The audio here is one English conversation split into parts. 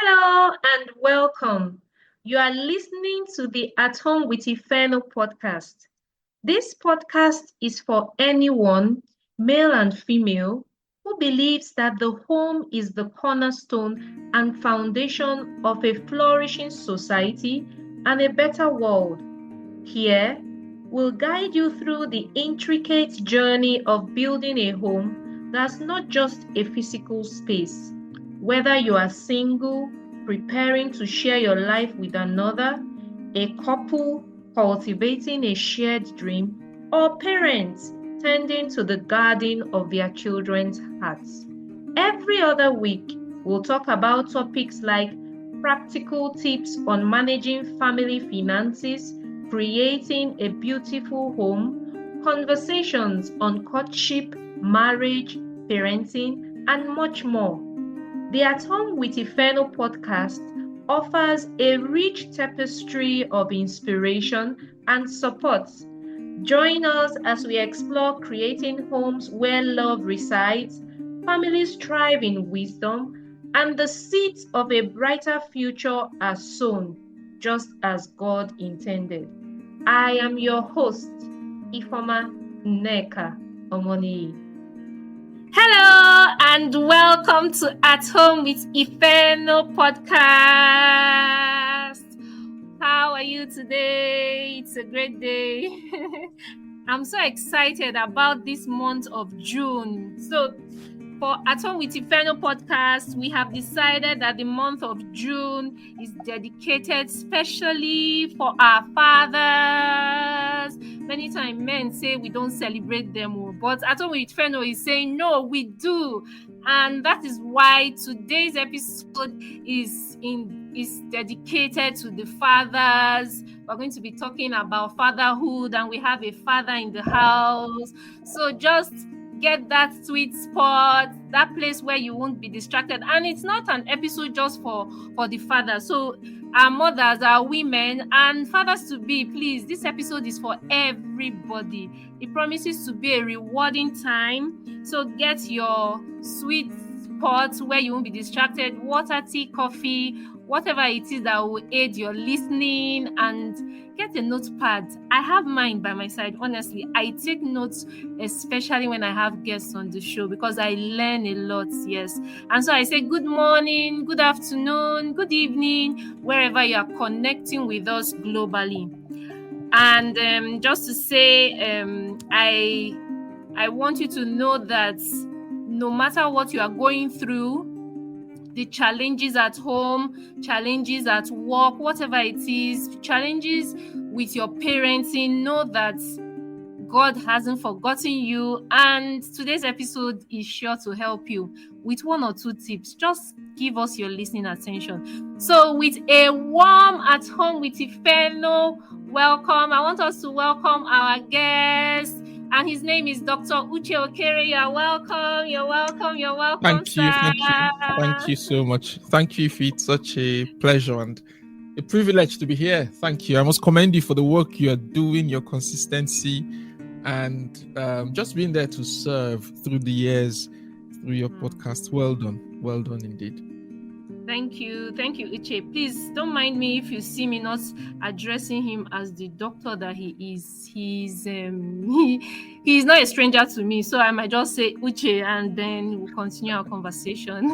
Hello and welcome. You are listening to the At Home with Ifeno podcast. This podcast is for anyone, male and female, who believes that the home is the cornerstone and foundation of a flourishing society and a better world. Here, we'll guide you through the intricate journey of building a home that's not just a physical space. Whether you are single, preparing to share your life with another, a couple cultivating a shared dream, or parents tending to the garden of their children's hearts. Every other week, we'll talk about topics like practical tips on managing family finances, creating a beautiful home, conversations on courtship, marriage, parenting, and much more. The At Home with Ifeno podcast offers a rich tapestry of inspiration and support. Join us as we explore creating homes where love resides, families thrive in wisdom, and the seeds of a brighter future are sown, just as God intended. I am your host, Ifoma Nneka Omoniyi. Hello and welcome to At Home with Ifeno podcast. How are you today? It's a great day. I'm so excited about this month of June. So for At Home with Ifeno podcast, we have decided that the month of June is dedicated specially for our fathers. Many times men say we don't celebrate them, but At Home with Ifeno is saying no, we do. And that is why today's episode is dedicated to the fathers. We're going to be talking about fatherhood, and we have a father in the house. So just get that sweet spot, that place where you won't be distracted. And it's not an episode just for the fathers. So our mothers, our women, and fathers to be, please, this episode is for everybody. It promises to be a rewarding time. So get your sweet spot where you won't be distracted, water, tea, coffee, whatever it is that will aid your listening, and get a notepad. I have mine by my side. Honestly, I take notes, especially when I have guests on the show, because I learn a lot, yes. And so I say good morning, good afternoon, good evening, wherever you are connecting with us globally. And just to say, I want you to know that no matter what you are going through, the challenges at home, challenges at work, whatever it is, challenges with your parenting, know that God hasn't forgotten you. And today's episode is sure to help you with one or two tips. Just give us your listening attention. So with a warm At Home with Ifeno welcome, I want us to welcome our guest. And his name is Dr. Uche Okere. You're welcome. Thank you so much. Thank you, Ify. It's such a pleasure and a privilege to be here. Thank you. I must commend you for the work you are doing, your consistency, and just being there to serve through the years, through your podcast. Well done indeed. Thank you, Uche. Please don't mind me if you see me not addressing him as the doctor that he is. He's not a stranger to me, so I might just say Uche, and then we'll continue our conversation.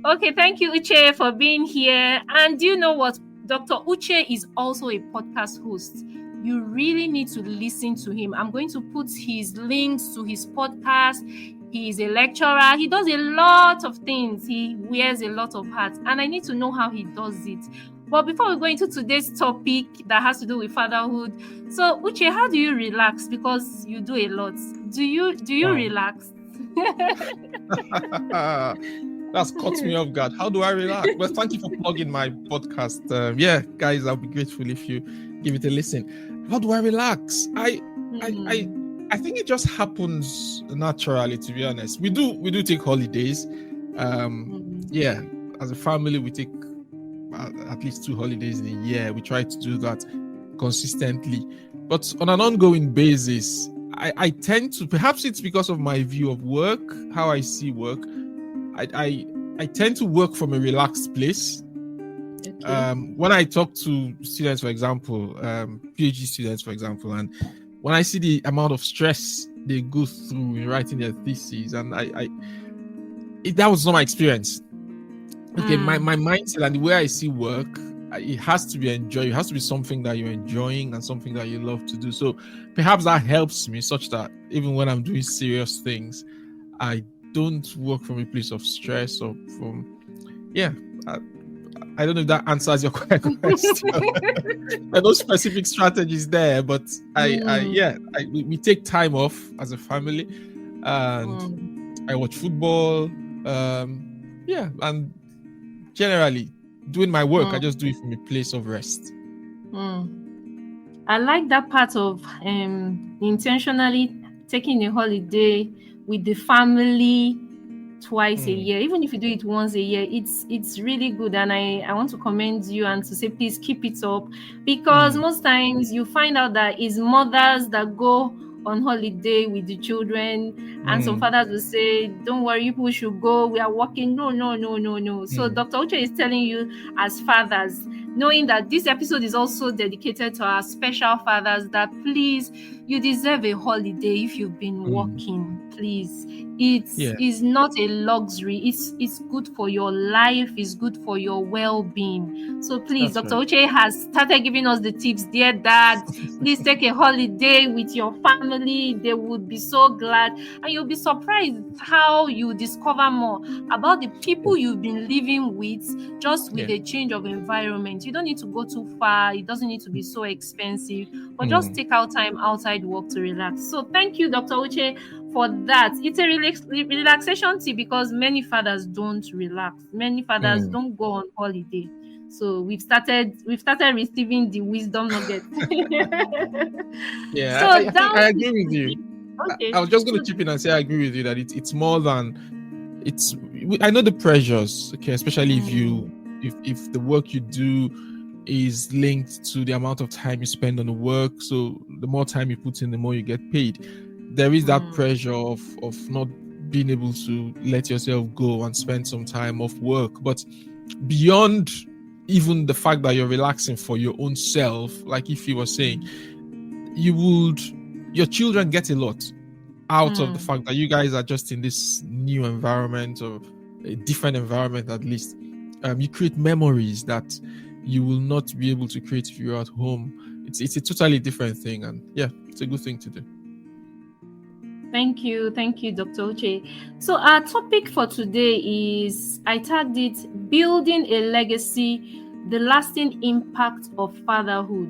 Okay, thank you, Uche, for being here. And do you know what? Dr. Uche is also a podcast host. You really need to listen to him. I'm going to put his links to his podcast. He is a lecturer. He does a lot of things. He wears a lot of hats, and I need to know how he does it. But before we go into today's topic that has to do with fatherhood, so Uche, how do you relax? Because you do a lot. Do you relax? That's caught me off guard. How do I relax? Well, thank you for plugging my podcast. Guys, I'll be grateful if you give it a listen. How do I relax? I think it just happens naturally, to be honest. We do take holidays. As a family, we take at least 2 holidays in a year. We try to do that consistently. But on an ongoing basis, I tend to, perhaps it's because of my view of work, how I see work. I I tend to work from a relaxed place. Okay. When I talk to students, for example, PhD students, for example, and when I see the amount of stress they go through in writing their theses, and that was not my experience. Okay, my mindset and the way I see work, it has to be enjoy. It has to be something that you're enjoying and something that you love to do. So perhaps that helps me, such that even when I'm doing serious things, I don't work from a place of stress or from, I don't know if that answers your question. There are no specific strategies there, but we take time off as a family, and I watch football. And generally doing my work, I just do it from a place of rest. I like that part of intentionally taking a holiday with the family twice a year. Even if you do it once a year, it's really good, and I want to commend you and to say please keep it up, because most times you find out that it's mothers that go on holiday with the children, and some fathers will say, don't worry, people should go, we are working. No. So Dr. Uche is telling you, as fathers, knowing that this episode is also dedicated to our special fathers, that please, you deserve a holiday if you've been working. Please, it's not a luxury. It's good for your life. It's good for your well-being. So please, Dr. Uche has started giving us the tips. Dear dad, please take a holiday with your family. They would be so glad, and you'll be surprised how you discover more about the people you've been living with, just with a change of environment. You don't need to go too far. It doesn't need to be so expensive, but just take out time outside work to relax. So thank you, Dr. Uche, for that. It's a relaxation tip, because many fathers don't relax. Many fathers don't go on holiday. So we've started receiving the wisdom nuggets. I agree with you. Okay. I was just going to chip in and say I agree with you that it's more than it's. I know the pressures, okay, especially if the work you do is linked to the amount of time you spend on the work. So the more time you put in, the more you get paid. There is that pressure of not being able to let yourself go and spend some time off work. But beyond even the fact that you're relaxing for your own self, like if you were saying, your children get a lot out of the fact that you guys are just in this new environment, or a different environment at least. You create memories that you will not be able to create if you're at home. It's a totally different thing, and it's a good thing to do. Thank you, Dr. Uche. So our topic for today is, I tagged it, building a legacy, the lasting impact of fatherhood.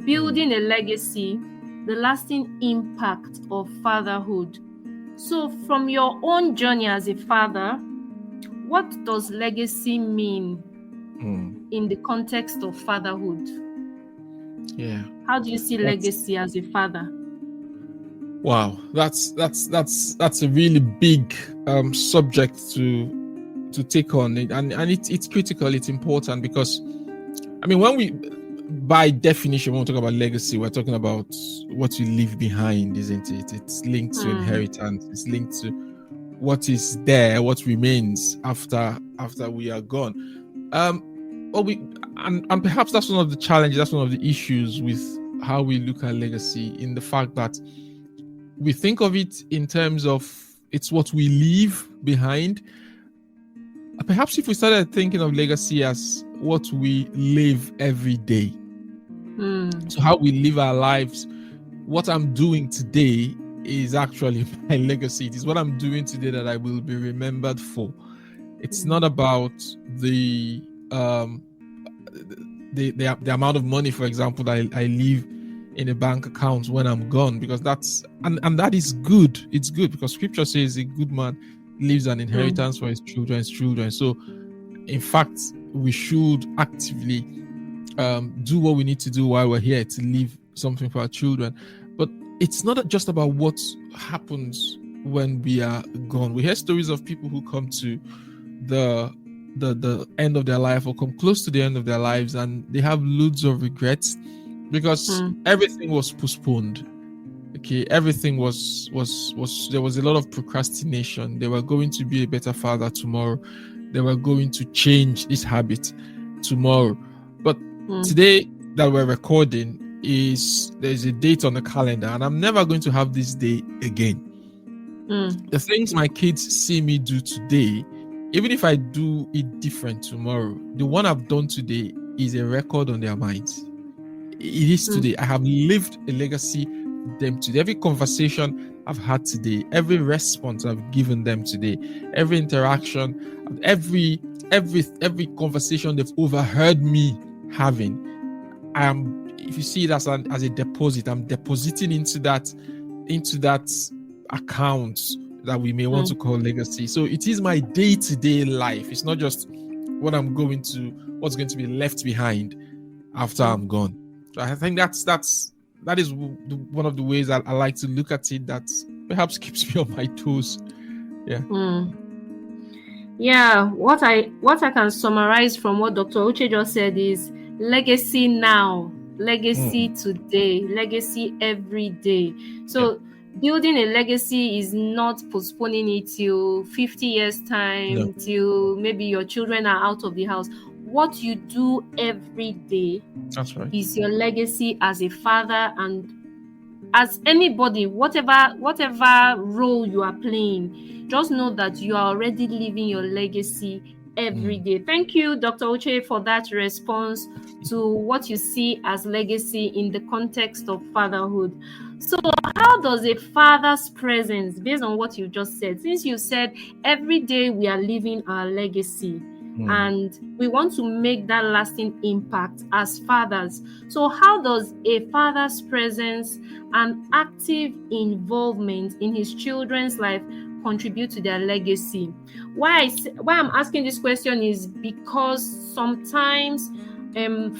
Building a legacy, the lasting impact of fatherhood. So from your own journey as a father, what does legacy mean in the context of fatherhood? How do you see legacy as a father? Wow, that's a really big subject to take on, and it's critical. It's important because, I mean, when we, by definition, when we talk about legacy, we're talking about what you leave behind, isn't it? It's linked to inheritance. It's linked to what is there, what remains after we are gone. And perhaps that's one of the challenges. That's one of the issues with how we look at legacy, in the fact that we think of it in terms of it's what we leave behind. Perhaps if we started thinking of legacy as what we live every day, so how we live our lives, what I'm doing today is actually my legacy. It is what I'm doing today that I will be remembered for. It's not about the amount of money, for example, that I leave in a bank account when I'm gone, because that's and that is good. It's good because scripture says a good man leaves an inheritance for his children's children. So in fact, we should actively do what we need to do while we're here to leave something for our children. But it's not just about what happens when we are gone. We hear stories of people who come to the end of their life, or come close to the end of their lives, and they have loads of regrets because everything was postponed. Okay, everything was there was a lot of procrastination. They were going to be a better father tomorrow. they were going to change this habit tomorrow. But today that we're recording, there's a date on the calendar, and I'm never going to have this day again. The things my kids see me do today, even if I do it different tomorrow, the one I've done today is a record on their minds. It is today. I have lived a legacy for them today. Every conversation I've had today, every response I've given them today, every interaction, every conversation they've overheard me having, if you see it as a deposit, I'm depositing into that account that we may want to call legacy. So it is my day-to-day life. It's not just what's going to be left behind after I'm gone. So I think that is one of the ways that I like to look at it, that perhaps keeps me on my toes. Yeah, what I can summarize from what Dr. Uche just said is legacy now, legacy today, legacy every day. So building a legacy is not postponing it till 50 years time, till maybe your children are out of the house. What you do every day, that's right, is your legacy as a father and as anybody, whatever role you are playing. Just know that you are already living your legacy every day. Thank you, Dr. Uche, for that response to what you see as legacy in the context of fatherhood. So how does a father's presence, based on what you just said, since you said every day we are living our legacy, and we want to make that lasting impact as fathers. So how does a father's presence and active involvement in his children's life contribute to their legacy? Why I'm asking this question is because sometimes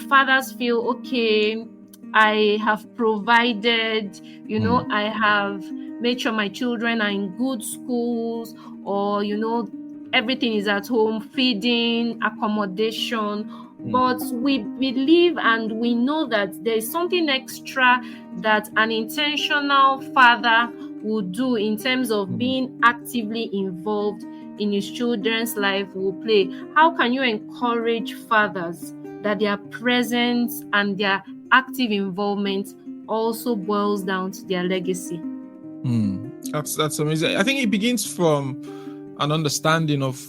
fathers feel, okay, I have provided, I have made sure my children are in good schools, or, everything is at home, feeding, accommodation. But we believe and we know that there is something extra that an intentional father will do in terms of being actively involved in his children's life will play. How can you encourage fathers that their presence and their active involvement also boils down to their legacy? That's amazing. I think it begins from an understanding of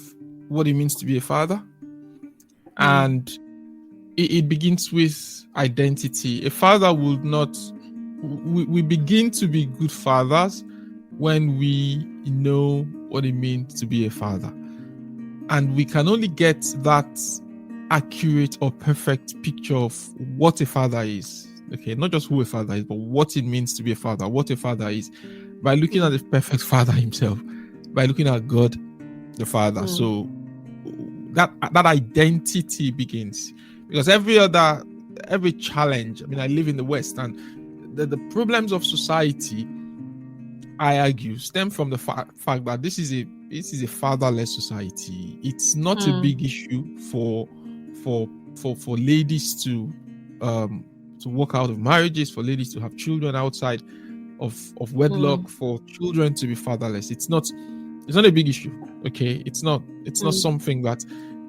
what it means to be a father, and it begins with identity. A father would not. We begin to be good fathers when we know what it means to be a father, and we can only get that accurate or perfect picture of what a father is. Okay, not just who a father is, but what it means to be a father, what a father is, by looking at the perfect father himself, by looking at God the Father. So that identity begins, because every challenge, I live in the West, and the problems of society, I argue, stem from the fact that this is a fatherless society. It's not a big issue for ladies to walk out of marriages, for ladies to have children outside of wedlock, for children to be fatherless. It's not a big issue. Okay, it's not something that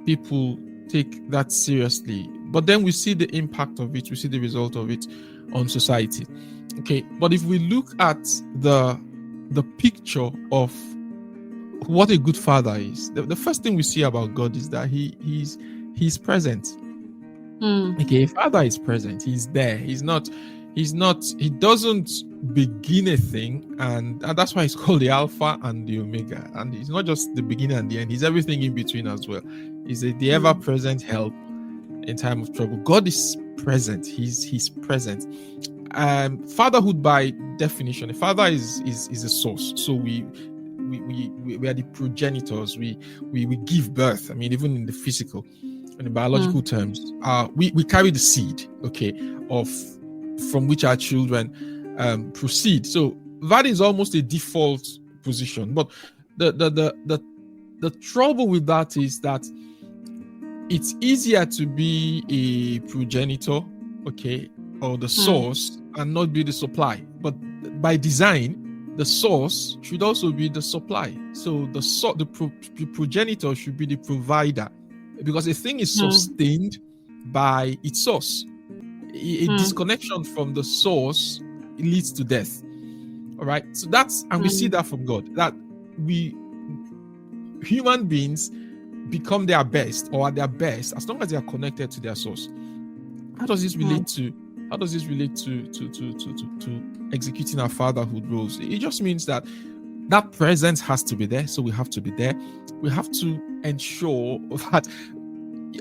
people take that seriously. But then we see the impact of it, we see the result of it on society. Okay, but if we look at the picture of what a good father is, the first thing we see about God is that he's present. Okay, a father is present. He's there. He doesn't begin a thing, and that's why it's called the Alpha and the Omega. And he's not just the beginning and the end, he's everything in between as well. He's the ever-present help in time of trouble. God is present. He's present. Fatherhood, by definition, a father is a source. So we are the progenitors. We give birth. Even in the physical, in the biological terms, we carry the seed, okay, from which our children proceed. So that is almost a default position. But the trouble with that is that it's easier to be a progenitor, okay, or the source, and not be the supply. But by design, the source should also be the supply. So the progenitor should be the provider, because a thing is sustained by its source. A disconnection from the source leads to death. All right. So we see that from God, that human beings become their best or at their best as long as they are connected to their source. How does this relate to executing our fatherhood roles? It just means that presence has to be there, so we have to be there. We have to ensure that,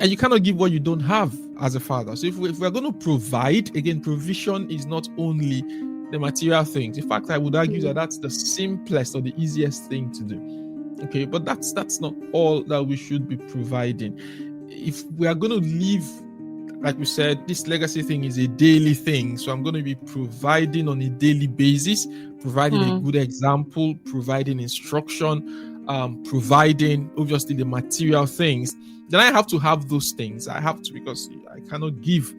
and you cannot give what you don't have as a father. So if we're going to provide, again, provision is not only the material things. In fact, I would argue that that's the simplest or the easiest thing to do. Okay, but that's not all that we should be providing. If we are going to live, like we said, this legacy thing is a daily thing. So I'm going to be providing on a daily basis, providing a good example, providing instruction, providing obviously the material things. Then I have to have those things. I have to, because I cannot give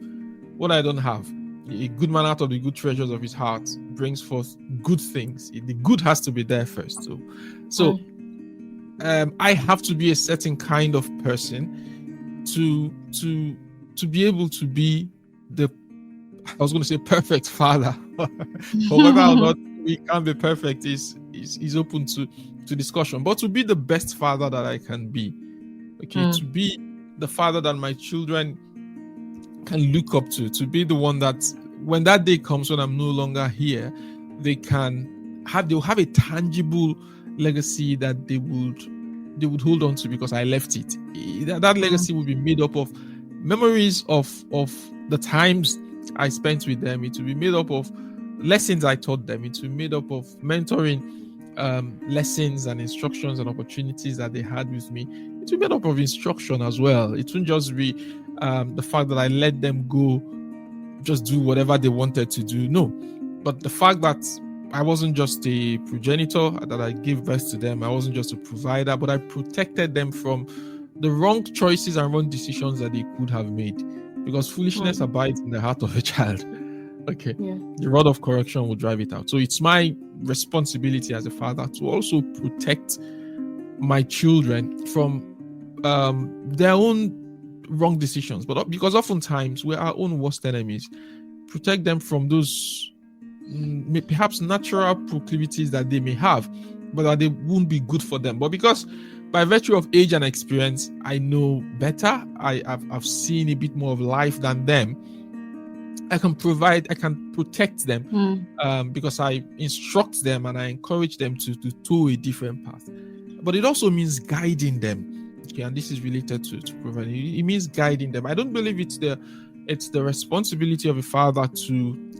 what I don't have. A good man out of the good treasures of his heart brings forth good things. The good has to be there first. So I have to be a certain kind of person to be able to be I was going to say perfect father. But whether or not we can be perfect is open to discussion. But to be the best father that I can be, okay, to be the father that my children can look up to be the one that when that day comes, when I'm no longer here, they'll have a tangible legacy that they would hold on to because I left it. That legacy will be made up of memories of the times I spent with them. It will be made up of lessons I taught them. It will be made up of mentoring lessons and instructions and opportunities that they had with me. It will be made up of instruction as well. It won't just be the fact that I let them go just do whatever they wanted to do. No, but the fact that I wasn't just a progenitor, that I gave birth to them. I wasn't just a provider, but I protected them from the wrong choices and wrong decisions that they could have made, because foolishness abides in the heart of a child. Okay. Yeah. The rod of correction will drive it out. So it's my responsibility as a father to also protect my children from their own wrong decisions, but because oftentimes we're our own worst enemies. Protect them from those perhaps natural proclivities that they may have, but that they won't be good for them. But because by virtue of age and experience, I know better, I've seen a bit more of life than them, I can protect them because I instruct them and I encourage them to toe a different path. But it also means guiding them. Okay, and this is related to providing. It means guiding them. I don't believe it's the responsibility of a father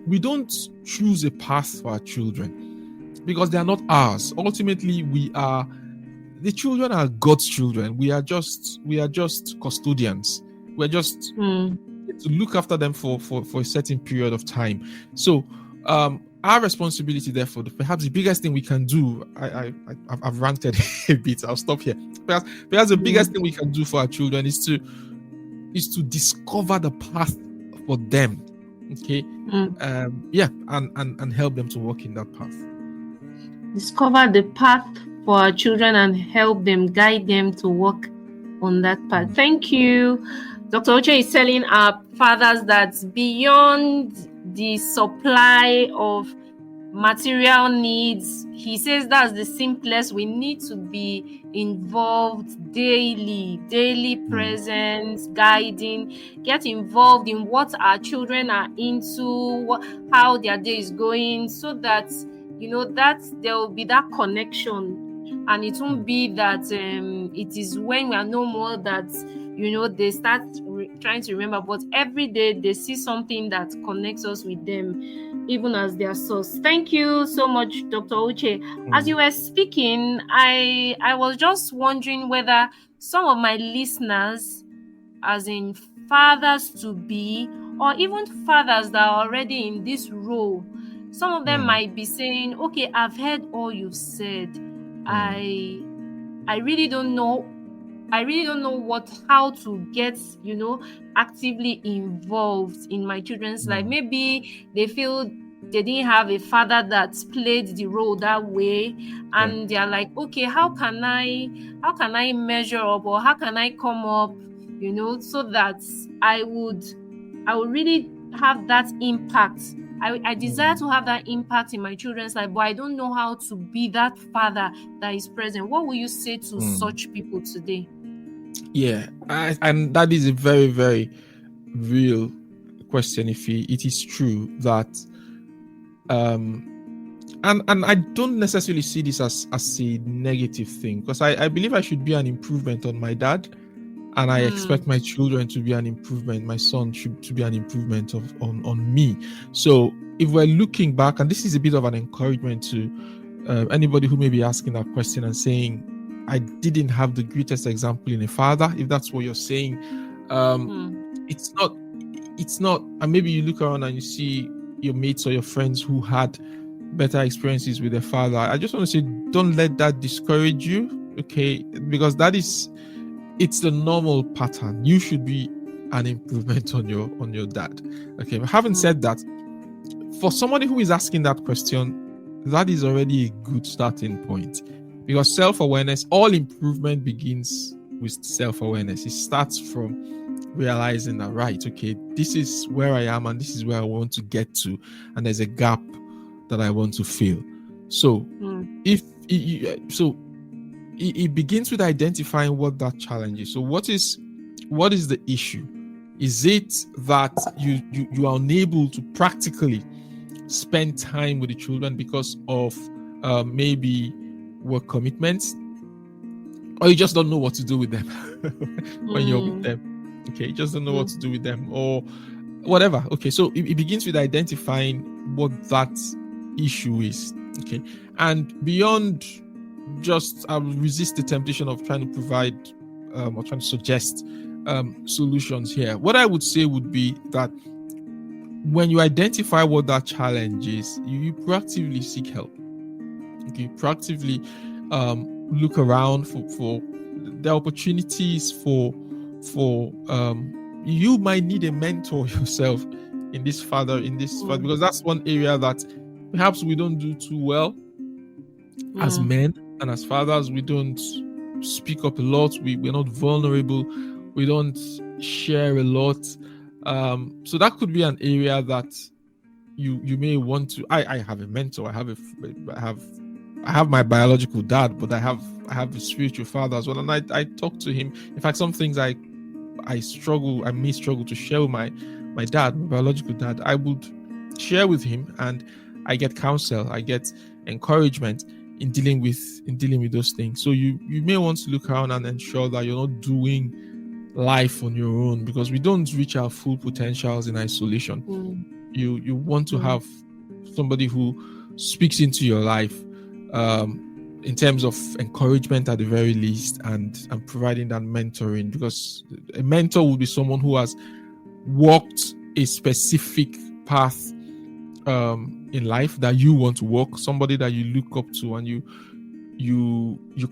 we don't choose a path for our children because they are not ours. Ultimately, the children are God's children. We are just custodians. We're just to look after them for a certain period of time. So our responsibility, therefore, perhaps the biggest thing we can do, I've ranted a bit, I'll stop here. Perhaps the biggest thing we can do for our children is to discover the path for them. Okay. And help them to walk in that path. Discover the path for our children and help them, guide them to walk on that path. Thank you. Dr. Oche is telling our fathers that beyond the supply of material needs, he says that's the simplest. We need to be involved daily presence, guiding, get involved in what our children are into, how their day is going, so that that there will be that connection, and it won't be that it is when we are no more that they start trying to remember, but every day they see something that connects us with them, even as their source. Thank you so much, Dr. Oche. As you were speaking, I was just wondering whether some of my listeners, as in fathers to be, or even fathers that are already in this role, some of them might be saying, okay, I've heard all you've said. I really don't know how to get, actively involved in my children's life. Maybe they feel they didn't have a father that played the role that way, and they're like, okay, how can I measure up, or how can I come up, so that I would really have that impact. I desire to have that impact in my children's life, but I don't know how to be that father that is present. What will you say to such people today? Yeah, and that is a very, very real question. If it is true that, and I don't necessarily see this as a negative thing, because I believe I should be an improvement on my dad, and I expect my children to be an improvement. My son should to be an improvement on me. So if we're looking back, and this is a bit of an encouragement to anybody who may be asking that question and saying, I didn't have the greatest example in a father, if that's what you're saying, it's not, and maybe you look around and you see your mates or your friends who had better experiences with their father. I just want to say, don't let that discourage you, okay? Because it's the normal pattern. You should be an improvement on your dad, okay? But having said that, for somebody who is asking that question, that is already a good starting point, because self-awareness, all improvement begins with self-awareness. It starts from realizing that, right, okay, this is where I am and this is where I want to get to, and there's a gap that I want to fill. So it begins with identifying what that challenge is. So what is the issue? Is it that you are unable to practically spend time with the children because of maybe work commitments, or you just don't know what to do with them when you're with them? Okay, you just don't know what to do with them, or whatever. Okay, so it begins with identifying what that issue is. Okay, and beyond just resist the temptation of trying to provide or trying to suggest solutions here. What I would say would be that when you identify what that challenge is, you proactively seek help. Okay, proactively look around for the opportunities for you might need a mentor yourself in this father, because that's one area that perhaps we don't do too well as men, and as fathers we don't speak up a lot. We're not vulnerable, we don't share a lot. So that could be an area that you may want to. I have a mentor. I have my biological dad, but I have a spiritual father as well, and I talk to him. In fact, some things I may struggle to share with my dad, my biological dad, I would share with him, and I get counsel, I get encouragement in dealing with those things. So you may want to look around and ensure that you're not doing life on your own, because we don't reach our full potentials in isolation. You want to have somebody who speaks into your life in terms of encouragement at the very least, and providing that mentoring, because a mentor will be someone who has walked a specific path in life that you want to walk, somebody that you look up to, and you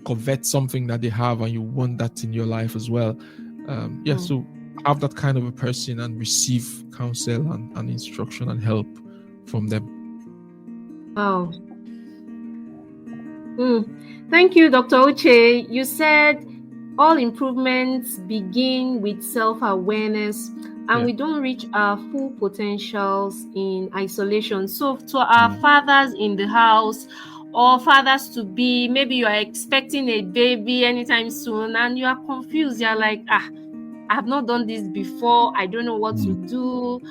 covet something that they have, and you want that in your life as well. So have that kind of a person and receive counsel and instruction and help from them. Wow. Thank you, Dr. Uche. You said all improvements begin with self-awareness, and we don't reach our full potentials in isolation. So to our fathers in the house, or fathers to be, maybe you are expecting a baby anytime soon and you are confused. You're like, I have not done this before, I don't know what to do.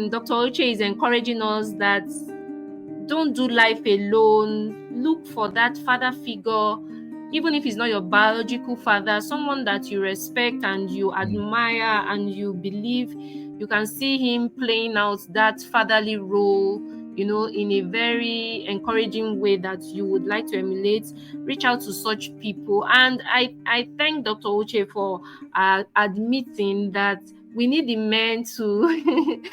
Dr. Uche is encouraging us that don't do life alone. Look for that father figure, even if it's not your biological father, someone that you respect and you admire and you believe you can see him playing out that fatherly role, in a very encouraging way that you would like to emulate. Reach out to such people. And I thank Dr. Uche for admitting that we need the men to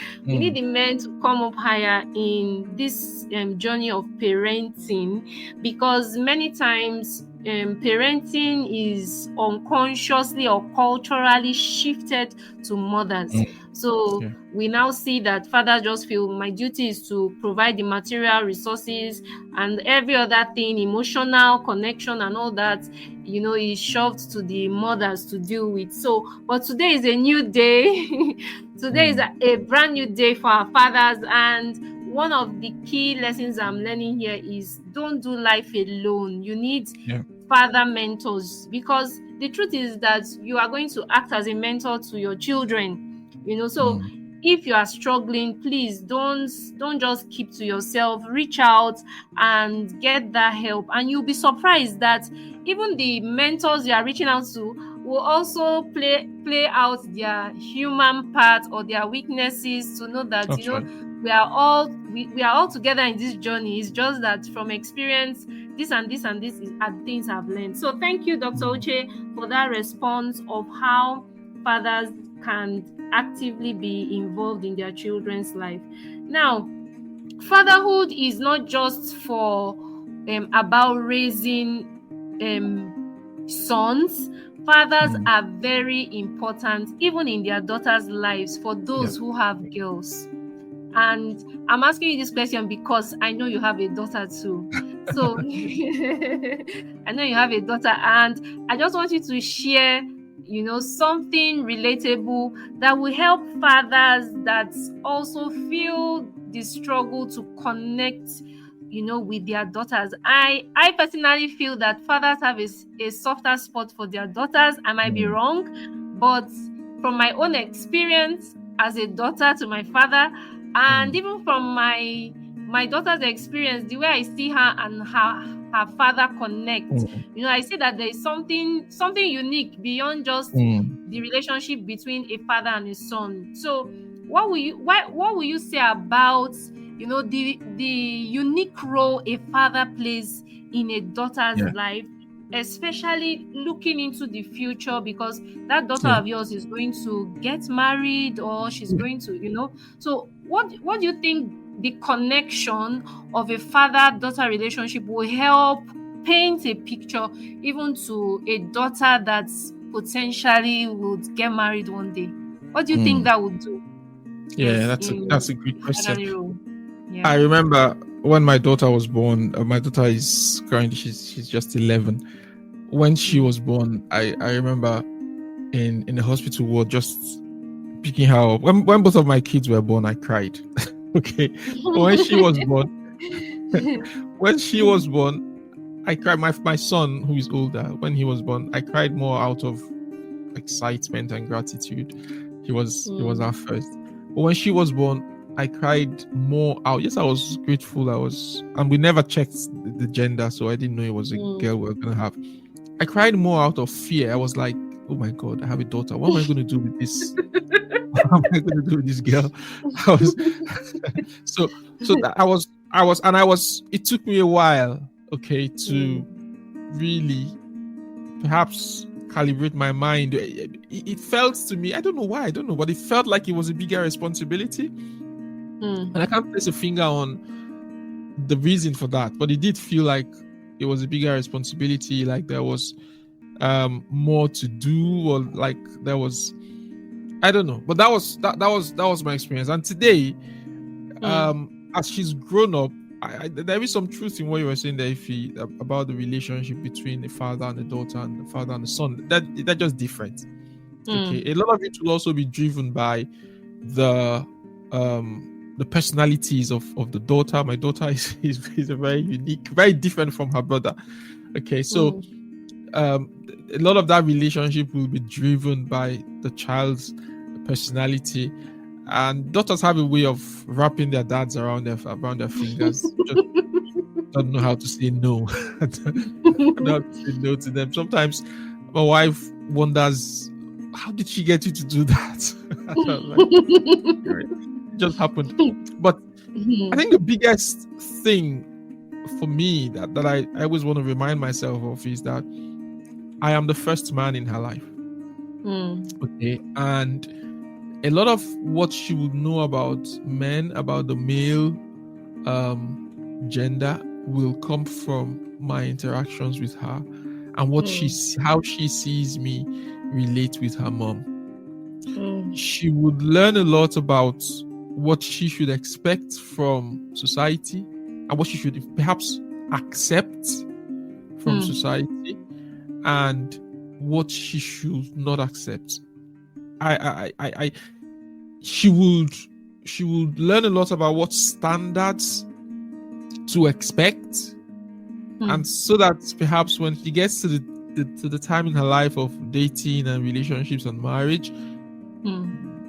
come up higher in this journey of parenting, because many times parenting is unconsciously or culturally shifted to mothers. So we now see that fathers just feel my duty is to provide the material resources, and every other thing, emotional connection and all that, is shoved to the mothers to deal with. So, but today is a new day. Today is a brand new day for our fathers, and one of the key lessons I'm learning here is don't do life alone. You need father mentors, because the truth is that you are going to act as a mentor to your children. So if you are struggling, please don't just keep to yourself. Reach out and get that help, and you'll be surprised that even the mentors you are reaching out to will also play out their human part or their weaknesses, to know that we are all together in this journey. It's just that from experience, this and this and this are things I've learned. So thank you, Dr. Uche, for that response of how fathers can actively be involved in their children's life. Now, fatherhood is not just for about raising sons. Fathers are very important even in their daughters' lives, for those who have girls. And I'm asking you this question because I know you have a daughter too. So I know you have a daughter, and I just want you to share, something relatable that will help fathers that also feel the struggle to connect, with their daughters. I personally feel that fathers have a softer spot for their daughters. I might be wrong, but from my own experience as a daughter to my father, and even from my daughter's experience, the way I see her and her father connect, I see that there is something unique beyond just the relationship between a father and a son. So what will you say about the unique role a father plays in a daughter's life, especially looking into the future, because that daughter of yours is going to get married, or she's going to, so what do you think the connection of a father-daughter relationship will help paint a picture even to a daughter that potentially would get married one day? What do you think that would do? That's a great question. I remember when my daughter was born. My daughter is currently she's just 11. When she was born, I remember in the hospital ward just picking her up. When both of my kids were born, I cried. Okay, but when she was born, I cried. My son, who is older, when he was born, I cried more out of excitement and gratitude. He was our first. But when she was born, I cried more out. Yes, I was grateful. And we never checked the gender, so I didn't know it was a girl we were gonna have. I cried more out of fear. I was like, oh my God, I have a daughter. What am I going to do with this? What am I going to do with this girl? It took me a while, okay, to really perhaps calibrate my mind. It felt to me, I don't know why, but it felt like it was a bigger responsibility. And I can't place a finger on the reason for that, but it did feel like it was a bigger responsibility, like there was more to do, or like there was, I don't know, but that was my experience. And today, as she's grown up, there is some truth in what you were saying there, Ify, about the relationship between the father and the daughter and the father and the son. They're just different. Okay, a lot of it will also be driven by the personalities of the daughter. My daughter is a very unique, very different from her brother. Okay, so a lot of that relationship will be driven by the child's personality, and daughters have a way of wrapping their dads around their fingers. Just don't know how to say no. Don't know how to say no to them. Sometimes my wife wonders, how did she get you to do that? It just happened. But I think the biggest thing for me that I always want to remind myself of is that I am the first man in her life. Okay, and a lot of what she would know about men, about the male gender, will come from my interactions with her. and how she sees me relate with her mom. She would learn a lot about what she should expect from society and what she should perhaps accept from society and what she should not accept. She would learn a lot about what standards to expect, and so that perhaps when she gets to the time in her life of dating and relationships and marriage,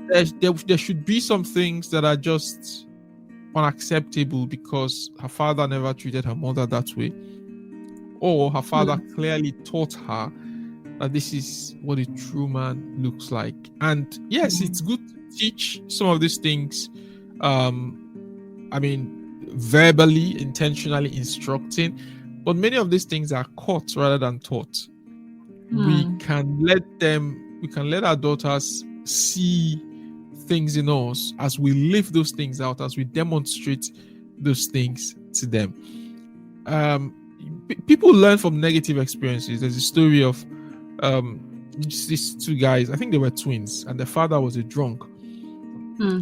there should be some things that are just unacceptable because her father never treated her mother that way, or her father clearly taught her that this is what a true man looks like. And yes, it's good to teach some of these things. Verbally, intentionally instructing, but many of these things are caught rather than taught. We can let our daughters see things in us as we live those things out, as we demonstrate those things to them. People learn from negative experiences. There's a story of these two guys. I think they were twins, and their father was a drunk.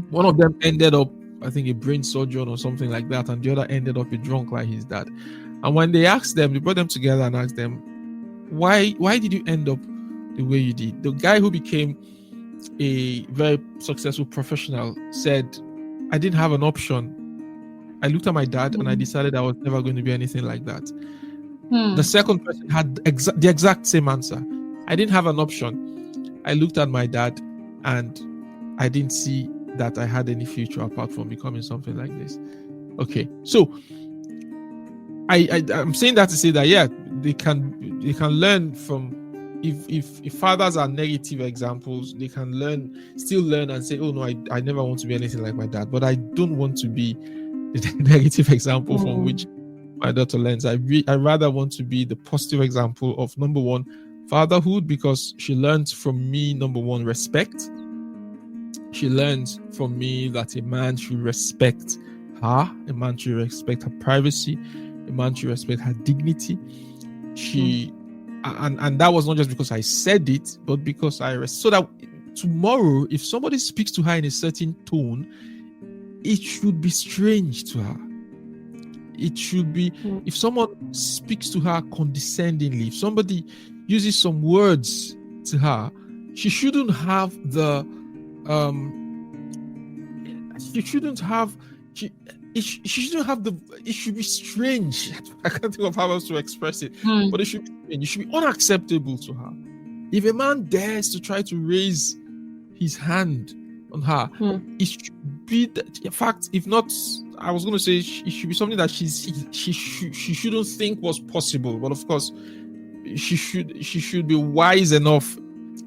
One of them ended up, I think, a brain surgeon or something like that, and the other ended up a drunk like his dad. And when they brought them together and asked them, why did you end up the way you did? The guy who became a very successful professional said, I didn't have an option. I looked at my dad and I decided I was never going to be anything like that. The second person had the exact same answer. I didn't have an option. I looked at my dad and I didn't see that I had any future apart from becoming something like this. Okay, so I'm saying that to say that they can learn from, if fathers are negative examples, they can still learn and say, oh no, I never want to be anything like my dad, but I don't want to be the negative example from which my daughter learns. I rather want to be the positive example of, number one, fatherhood, because she learns from me, number one, respect. She learns from me that a man should respect her, a man should respect her privacy, a man should respect her dignity. And that was not just because I said it, but because so that tomorrow, if somebody speaks to her in a certain tone, it should be strange to her. It should be, if someone speaks to her condescendingly, if somebody uses some words to her, she shouldn't have the it should be strange. I can't think of how else to express it, but it should be strange. It should be unacceptable to her. If a man dares to try to raise his hand on her, it should be that, in fact, if not, I was going to say it should be something that she shouldn't think was possible. But of course, she should be wise enough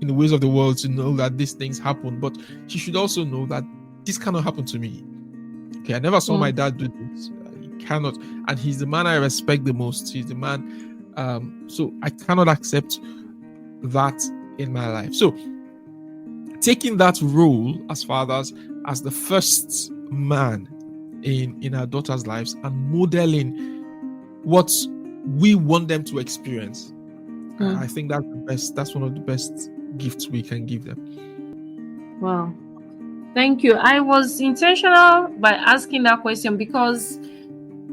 in the ways of the world to know that these things happen, but she should also know that this cannot happen to me. Okay, I never saw my dad do this. He cannot, and he's the man I respect the most. He's the man, so I cannot accept that in my life. So, taking that role as fathers, as the first man in our daughters' lives, and modeling what we want them to experience, I think that's the best. That's one of the best gifts we can give them. Wow. Thank you. I was intentional by asking that question because,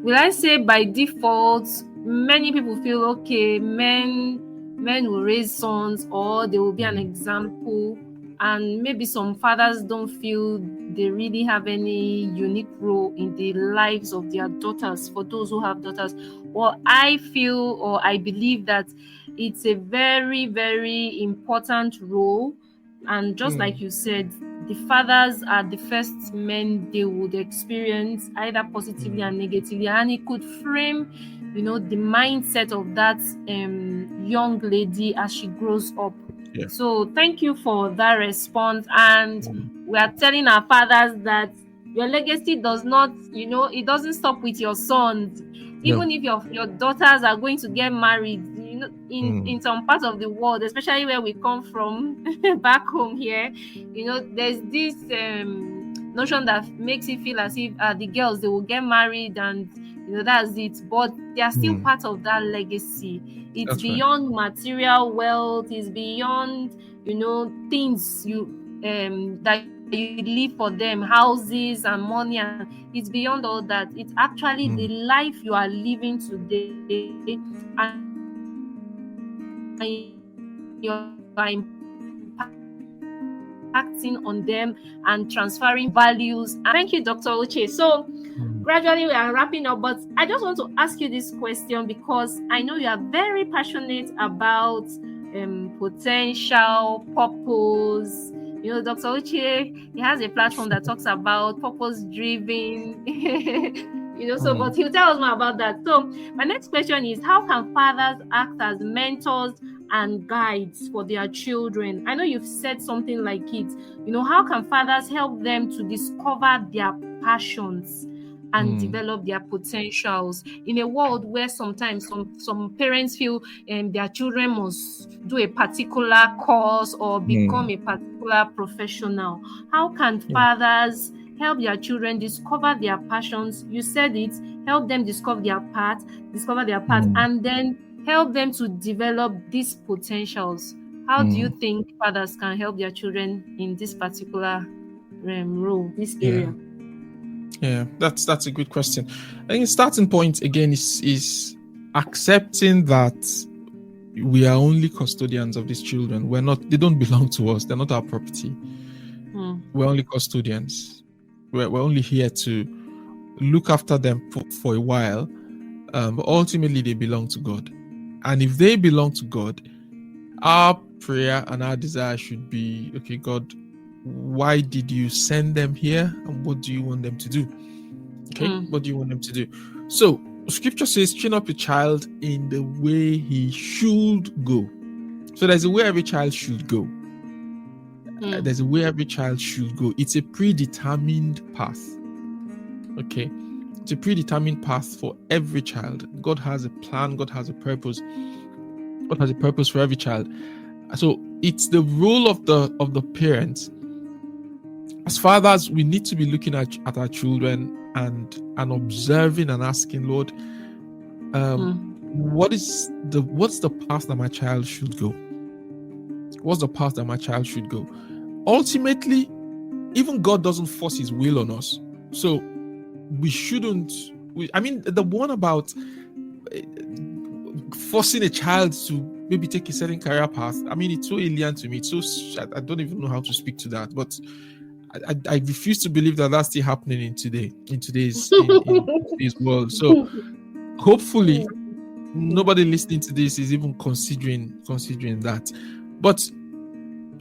will I say by default, many people feel, okay, men will raise sons, or they will be an example, and maybe some fathers don't feel they really have any unique role in the lives of their daughters, for those who have daughters. Well, I feel, or I believe that it's a very, very important role, and just like you said, the fathers are the first men they would experience, either positively and negatively, and it could frame, the mindset of that young lady as she grows up. Yeah. So thank you for that response. And we are telling our fathers that your legacy does not, it doesn't stop with your sons. Even if your daughters are going to get married, in some parts of the world, especially where we come from, back home here, there's this notion that makes it feel as if the girls, they will get married and That's it. But they are still part of that legacy. It's beyond material wealth. It's beyond, things that you leave for them, houses and money, and it's beyond all that. It's actually the life you are living today, and you're impacting on them and transferring values. And thank you, Dr. Uche. So gradually we are wrapping up, but I just want to ask you this question because I know you are very passionate about potential, purpose. Dr. Uche, he has a platform that talks about purpose-driven, but he'll tell us more about that. So my next question is, how can fathers act as mentors and guides for their children? I know you've said something like it. How can fathers help them to discover their passions and develop their potentials in a world where sometimes some parents feel their children must do a particular course or become a particular professional? How can fathers help their children discover their passions? You said it, help them discover their path, and then help them to develop these potentials. How do you think fathers can help their children in this particular role, this area? Yeah, that's a good question. I think the starting point again is accepting that we are only custodians of these children. They don't belong to us. They're not our property. We're only custodians. We're only here to look after them for a while. But ultimately they belong to God. And if they belong to God, our prayer and our desire should be, okay, God, why did you send them here, and what do you want them to do? Okay, what do you want them to do? So scripture says, train up a child in the way he should go. So there's a way every child should go. There's a way every child should go. It's a predetermined path. Okay, it's a predetermined path for every child. God has a plan. God has a purpose. God has a purpose for every child. So it's the role of the parents. As fathers, we need to be looking at our children and observing and asking, Lord, what's the path that my child should go? What's the path that my child should go? Ultimately, even God doesn't force his will on us. So we shouldn't. The one about forcing a child to maybe take a certain career path, it's so alien to me. It's so, I don't even know how to speak to that. But I refuse to believe that that's still happening in today's world. So hopefully nobody listening to this is even considering that. But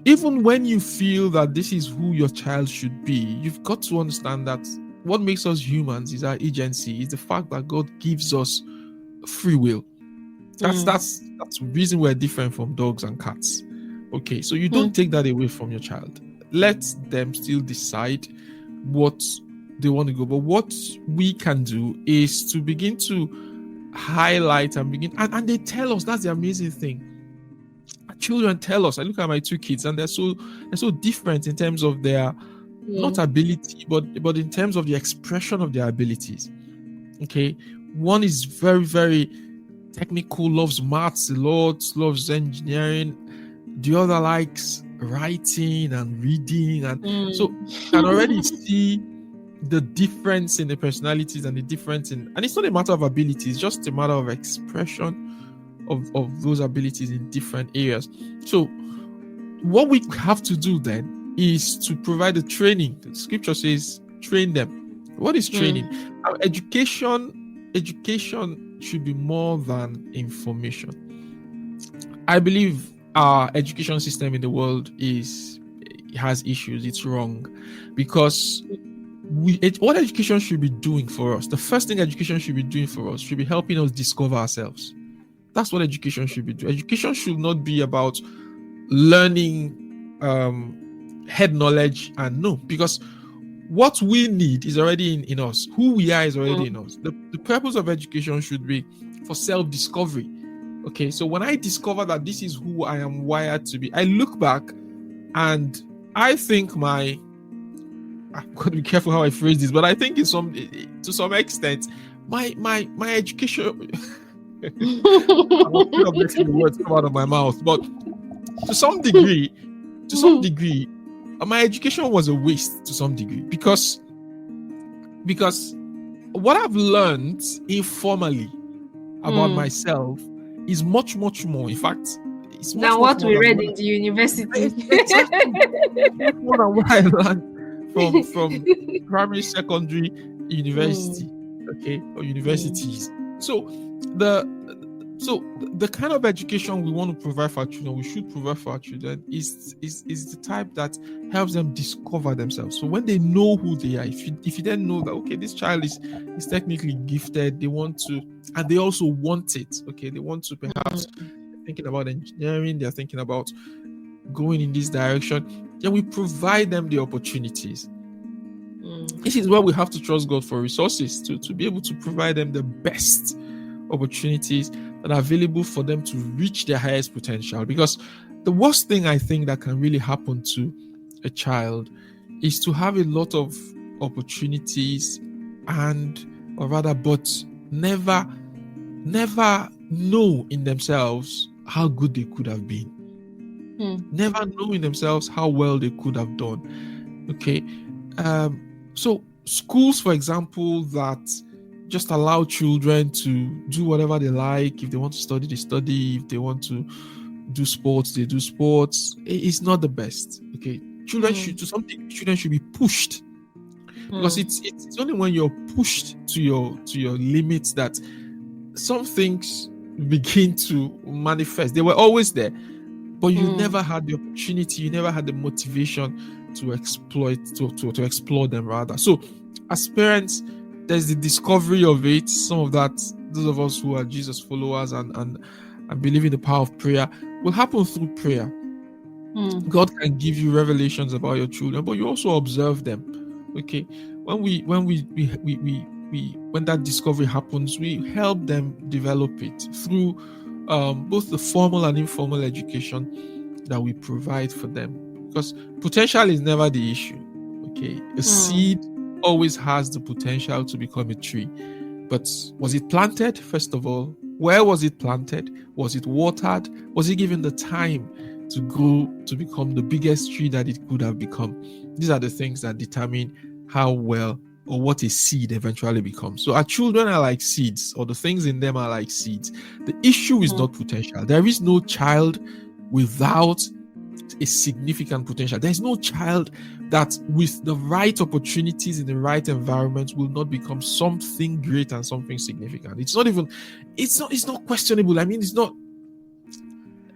even when you feel that this is who your child should be, you've got to understand that what makes us humans is our agency, is the fact that God gives us free will. That's the reason we're different from dogs and cats. Okay, so you don't take that away from your child. Let them still decide what they want to go. But what we can do is to begin to highlight and they tell us. That's the amazing thing. Children tell us. I look at my two kids and they're so different in terms of their not ability, but in terms of the expression of their abilities. Okay, one is very, very technical, loves maths a lot, loves engineering. The other likes writing and reading, and so you can already see the difference in the personalities and the difference in, and it's not a matter of ability, it's just a matter of expression of those abilities in different areas. So what we have to do then is to provide the training. The scripture says train them. What is training? Education should be more than information. I believe our education system in the world has issues. It's wrong, because what education should be doing for us, the first thing education should be doing for us should be helping us discover ourselves. That's what education should be doing. Education should not be about learning head knowledge, and no, because what we need is already in us. Who we are is already in us. The purpose of education should be for self-discovery. Okay, so when I discover that this is who I am wired to be, I look back and I think I've got to be careful how I phrase this, but I think to some extent, my education. I'm afraid of letting the words come out of my mouth, but to some degree, my education was a waste to some degree because what I've learned informally about myself is much more. In fact, it's much than what more we than read in the university. Exactly. Much more than what I learned from primary, secondary, university, okay, or universities. So the kind of education we want to provide for our children, we should provide for our children, is the type that helps them discover themselves. So when they know who they are, if you then know that, okay, this child is technically gifted, they want to, and they also want it, okay, they want to perhaps thinking about engineering, they're thinking about going in this direction, then we provide them the opportunities. This is where we have to trust God for resources to be able to provide them the best opportunities that are available for them to reach their highest potential. Because the worst thing I think that can really happen to a child is to have a lot of opportunities but never know in themselves how good they could have been. Never know in themselves how well they could have done. Okay. So schools, for example, that just allow children to do whatever they like. If they want to study, they study. If they want to do sports, they do sports. It's not the best. Okay. Children should be pushed. Because it's only when you're pushed to your limits that some things begin to manifest. They were always there, but you never had the opportunity, you never had the motivation to exploit, to explore them rather. So as parents, there's the discovery of it. Some of that, those of us who are Jesus followers and believe in the power of prayer, will happen through prayer. God can give you revelations about your children, but you also observe them. Okay, when that discovery happens, we help them develop it through both the formal and informal education that we provide for them. Because potential is never the issue. Okay, a seed always has the potential to become a tree, but was it planted? First of all, where was it planted? Was it watered? Was it given the time to grow to become the biggest tree that it could have become? These are the things that determine how well or what a seed eventually becomes. So our children are like seeds, or the things in them are like seeds. The issue is not potential. There is no child without a significant potential. There's no child that with the right opportunities in the right environment will not become something great and something significant. It's not questionable. I mean,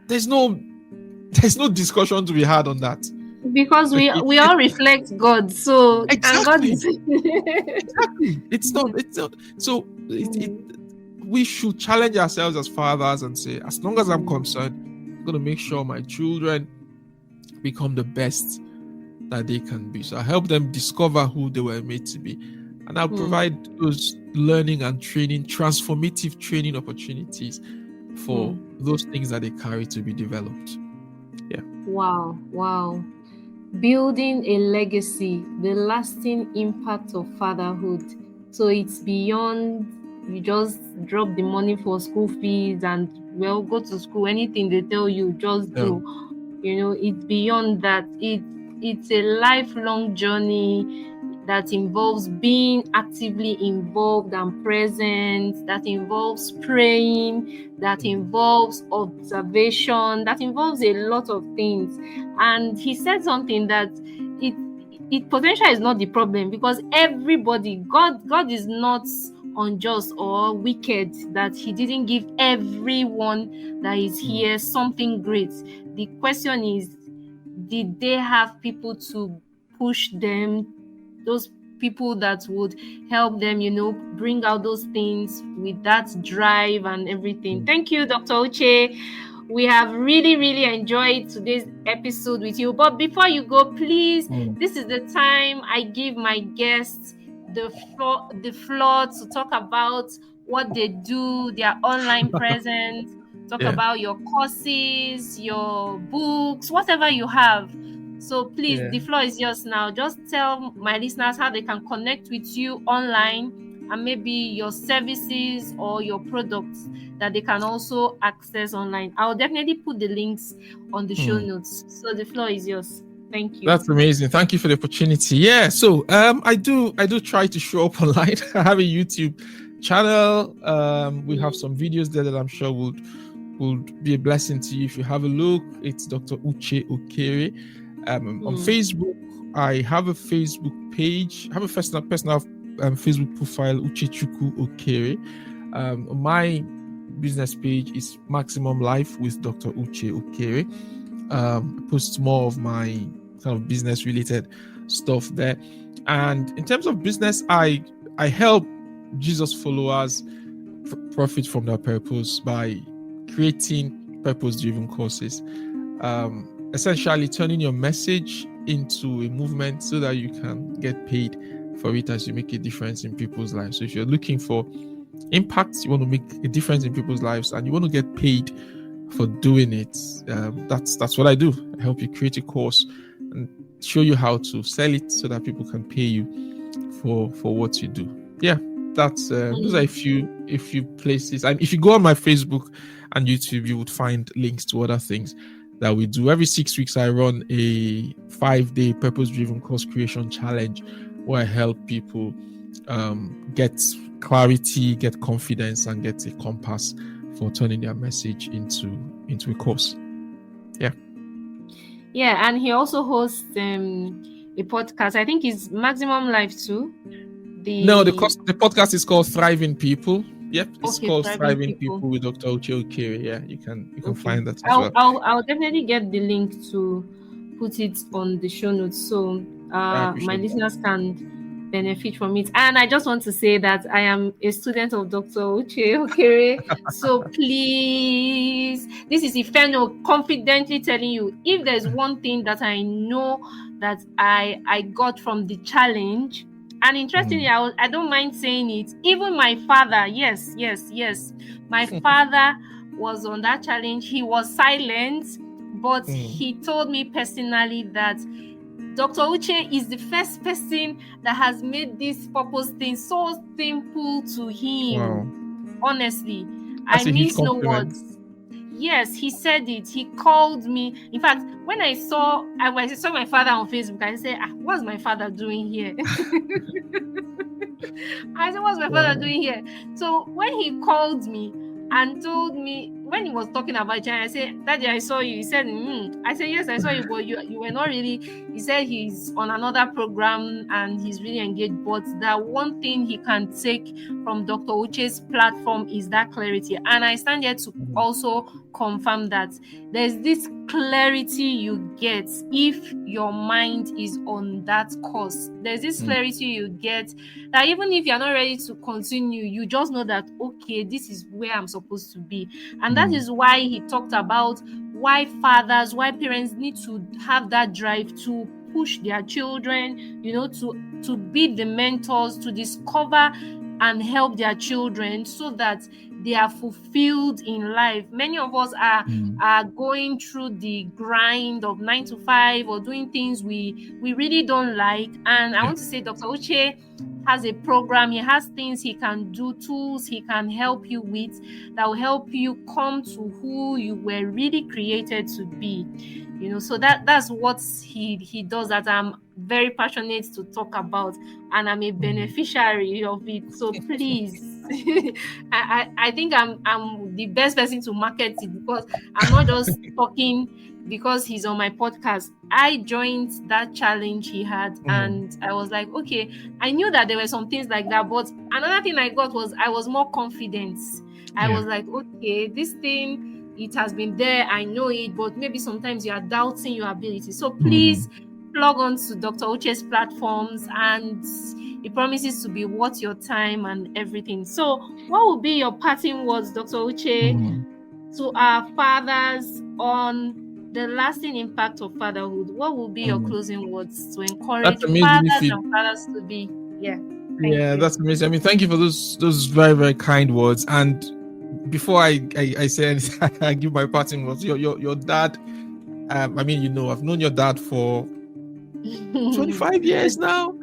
there's no discussion to be had on that. Because we all reflect God, so exactly. And God is exactly. It's not. So we should challenge ourselves as fathers and say, as long as I'm concerned, I'm going to make sure my children become the best that they can be. So I help them discover who they were made to be, and I'll provide those learning and training, transformative training opportunities for those things that they carry to be developed. Yeah. Wow. Building a legacy, the lasting impact of fatherhood. So it's beyond you just drop the money for school fees and go to school. Anything they tell you, just do. It's beyond that. It's a lifelong journey that involves being actively involved and present, that involves praying, that involves observation, that involves a lot of things. And he said something that potential is not the problem, because everybody, God is not unjust or wicked that he didn't give everyone that is here something great. The question is, did they have people to push them, those people that would help them, bring out those things with that drive and everything. Thank you, Dr. Uche. We have really, really enjoyed today's episode with you. But before you go, please, this is the time I give my guests the floor to talk about what they do, their online presence, talk about your courses, your books, whatever you have. So please, the floor is yours now. Just tell my listeners how they can connect with you online and maybe your services or your products that they can also access online. I'll definitely put the links on the show notes. So the floor is yours. Thank you. That's amazing. Thank you for the opportunity. Yeah. So I do try to show up online. I have a YouTube channel. We have some videos there that I'm sure would be a blessing to you if you have a look. It's Dr. Uche Okere. On Facebook, I have a Facebook page. I have a personal Facebook profile, Uche Chuku Okere. My business page is Maximum Life with Dr. Uche Okere. I post more of my kind of business related stuff there. And in terms of business, I help Jesus followers profit from their purpose by creating purpose-driven courses, essentially turning your message into a movement so that you can get paid for it as you make a difference in people's lives. So if you're looking for impact, you want to make a difference in people's lives, and you want to get paid for doing it, that's what I do. I help you create a course and show you how to sell it so that people can pay you for what you do. Yeah, that's those are a few places. And if you go on my Facebook and YouTube, you would find links to other things that we do. Every 6 weeks, I run a 5-day purpose-driven course creation challenge where I help people get clarity, get confidence, and get a compass for turning their message into a course. Yeah, and he also hosts a podcast. I think it's Maximum Life too. The podcast is called Thriving People. Yep, it's called Thriving People with Dr. Uche Okere. Yeah, you can find that as well. I'll definitely get the link to put it on the show notes so my listeners can benefit from it. And I just want to say that I am a student of Dr. Uche Okere. So please, this is Ifeno confidently telling you, if there's one thing that I know that I got from the challenge, and interestingly, I don't mind saying it, even my father, yes, my father was on that challenge. He was silent, but he told me personally that Dr. Uche is the first person that has made this purpose thing so simple to him. Wow. Honestly, I miss no words. Yes, he said it. He called me. In fact, when I saw my father on Facebook, I said, what's my father doing here? I said, what's my father doing here? So when he called me and told me, when he was talking about China, I said, Daddy, I saw you. He said, I said, yes, I saw you, but you were not really. He said he's on another program and he's really engaged. But that one thing he can take from Dr. Uche's platform is that clarity. And I stand here to also confirm that there's this clarity you get if your mind is on that course. There's this clarity you get that even if you're not ready to continue, you just know that, okay, this is where I'm supposed to be. And that is why he talked about why parents need to have that drive to push their children, to be the mentors, to discover and help their children so that they are fulfilled in life. Many of us are going through the grind of 9 to 5 or doing things we really don't like. And I want to say Dr. Uche has a program. He has things he can do, tools he can help you with that will help you come to who you were really created to be. So that's what he does, that I'm very passionate to talk about, and I'm a beneficiary of it. So please, I think I'm the best person to market it, because I'm not just talking because he's on my podcast. I joined that challenge he had, and I was like, okay, I knew that there were some things like that, but another thing I got was I was more confident. I was like, okay, this thing, it has been there, I know it, but maybe sometimes you are doubting your ability. So please log on to Dr. Uche's platforms, and it promises to be worth your time and everything. So what will be your parting words, Dr. Uche, to our fathers on the lasting impact of fatherhood? What will be your closing words to encourage fathers and fathers to be? Thank you. That's amazing. I mean, thank you for those very, very kind words. And before I say anything, I give my parting words. Your dad, I've known your dad for 25 years now.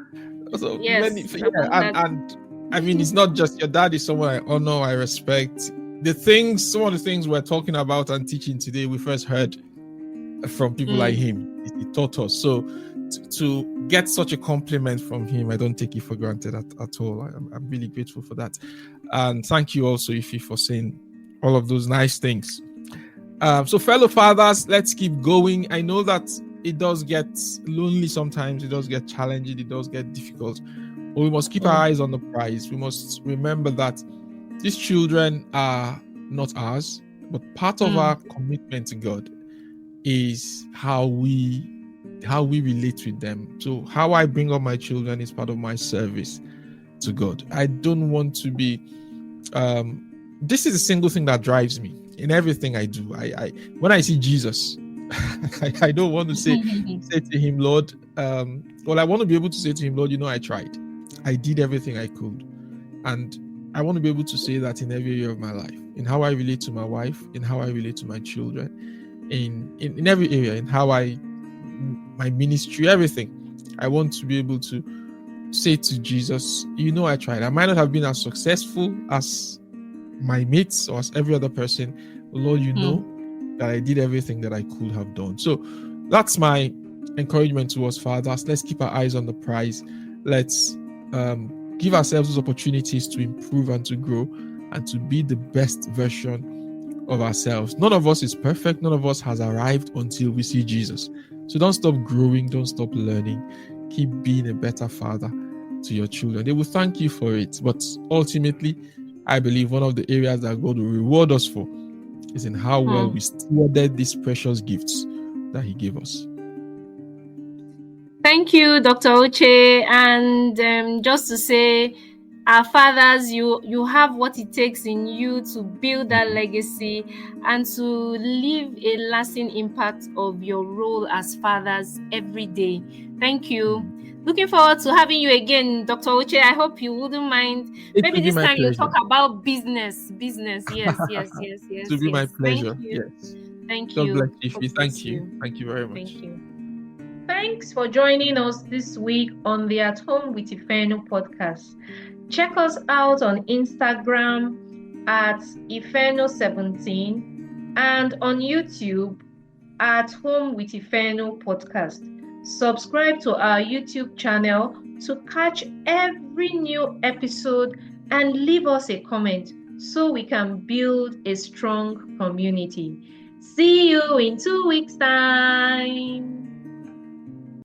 So yes, and I mean, it's not just your dad is someone I honor, I respect. Some of the things we're talking about and teaching today, we first heard from people like him. He taught us. So to get such a compliment from him, I don't take it for granted at all. I'm really grateful for that. And thank you also, Ify, for saying all of those nice things. So fellow fathers, let's keep going. I know that it does get lonely sometimes. It does get challenging. It does get difficult. But we must keep our eyes on the prize. We must remember that these children are not ours, but part of our commitment to God is how we relate with them. So how I bring up my children is part of my service to God. I don't want to be this is a single thing that drives me in everything I do. I when I see Jesus, I don't want to say to him, Lord, I want to be able to say to him, Lord, I tried. I did everything I could. And I want to be able to say that in every area of my life, in how I relate to my wife, in how I relate to my children, in every area, in how my ministry, everything. I want to be able to say to Jesus, I tried. I might not have been as successful as my mates or as every other person, but Lord, that I did everything that I could have done. So that's my encouragement towards fathers. Let's keep our eyes on the prize. Let's give ourselves those opportunities to improve and to grow and to be the best version of ourselves. None of us is perfect. None of us has arrived until we see Jesus. So don't stop growing. Don't stop learning. Keep being a better father to your children. They will thank you for it. But ultimately, I believe one of the areas that God will reward us for is in how well we stewarded these precious gifts that he gave us. Thank you, Dr. Oche. And just to say, our fathers, you have what it takes in you to build that legacy and to leave a lasting impact of your role as fathers every day. Thank you. Looking forward to having you again, Dr. Oche. I hope you wouldn't mind. Maybe this time you'll talk about business. Yes. To be my pleasure. Thank you. Yes. Thank God you. bless you. Thank you. Thank you very much. Thank you. Thanks for joining us this week on the At Home with Ifeno podcast. Check us out on Instagram at Ifeno17 and on YouTube at Home with Ifeno podcast. Subscribe to our YouTube channel to catch every new episode and leave us a comment so we can build a strong community. See you in 2 weeks' time.